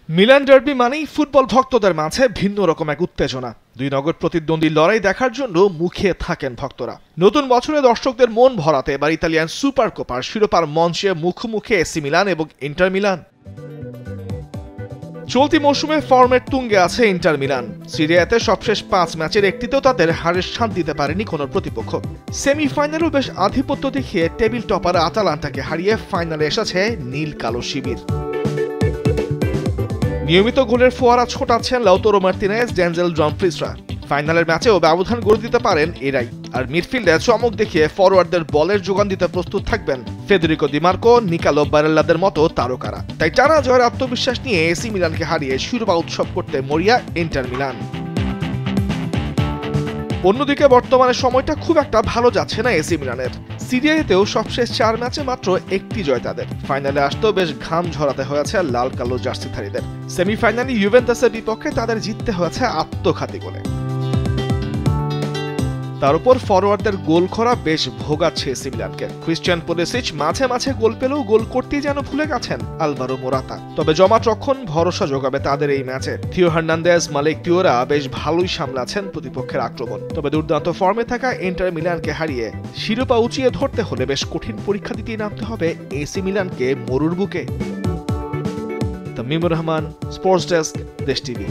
Milan derby মানেই football ভক্তদের মাঝে ভিন্ন রকম এক উত্তেজনা। দুই নগর প্রতিদ্বন্দ্বী লড়াই দেখার জন্য মুখিয়ে থাকেন ভক্তরা। নতুন বছরে দর্শকদের মন ভরাতে এবার ইতালিয়ান সুপার কোপার শিরোপার মঞ্চে মুখোমুখি এসি মিলান এবং ইন্টার মিলান। চলতি মৌসুমে ফর্মের তুঙ্গে আছে ইন্টার মিলান। সিরিয়াতে সবশেষ 5 ম্যাচের একটিতেও তাদের হারের শান দিতে পারেনি কোনো প্রতিপক্ষ। সেমিফাইনালেও বেশ আধিপত্য দেখিয়ে টেবিল টপার আতালান্টাকে হারিয়ে ফাইনালে এসেছে নীল কালো শিবির। নিয়মিত গোলের ফোয়ারা ছোটাচ্ছেন লাউতারো মার্টিনেজ, ডেনজেল ড্রামফ্রিজরা। ফাইনালের ম্যাচেও ব্যবধান গড়ে দিতে পারেন এরাই। আর মিডফিল্ডে চমক দেখিয়ে ফরওয়ার্ডদের বলের যোগান দিতে প্রস্তুত থাকবেন ফেদেরিকো দিমার্কো, নিকালো বারেল্লাদের মতো তারকারা। তাই টানা জয়ের আত্মবিশ্বাস নিয়ে এসি মিলানকে হারিয়ে শিরোপা উৎসব করতে মরিয়া ইন্টার মিলান। অন্যদিকে বর্তমানে সময়টা খুব একটা ভালো যাচ্ছে না এসি মিলানের। সিরিয়াতেও সবশেষ 4 ম্যাচে মাত্র একটি জয় তাদের। ফাইনালে আসতেও বেশ ঘাম ঝরাতে হয়েছে লাল কালো জার্সিধারীদের। সেমিফাইনালে ইউভেন্টাসের বিপক্ষে তাদের জিততে হয়েছে আত্মঘাতী গোলে। তার উপর ফরওয়ার্ডদের গোল খরা বেশ ভোগাচ্ছে এসি মিলানকে। ক্রিশ্চিয়ান পুলিসিচ মাঝে মাঝে গোল পেলেও গোল করতেই যেন ভুলে গেছেন আলভারো মোরাতা। তবে জমাট রক্ষণ ভরসা যোগাবে তাদের এই ম্যাচে। থিও হার্নান্দেজ, মালিক টিওরা বেশ ভালোই সামলাচ্ছেন প্রতিপক্ষের আক্রমণ। তবে দুর্দান্ত ফর্মে থাকা ইন্টার মিলানকে হারিয়ে শিরোপা উঁচিয়ে ধরতে হলে বেশ কঠিন পরীক্ষা দিতেই নামতে হবে এসি মিলানকে মরুর বুকে। তামিমুর রহমান, স্পোর্টস ডেস্ক, দেশ টিভি।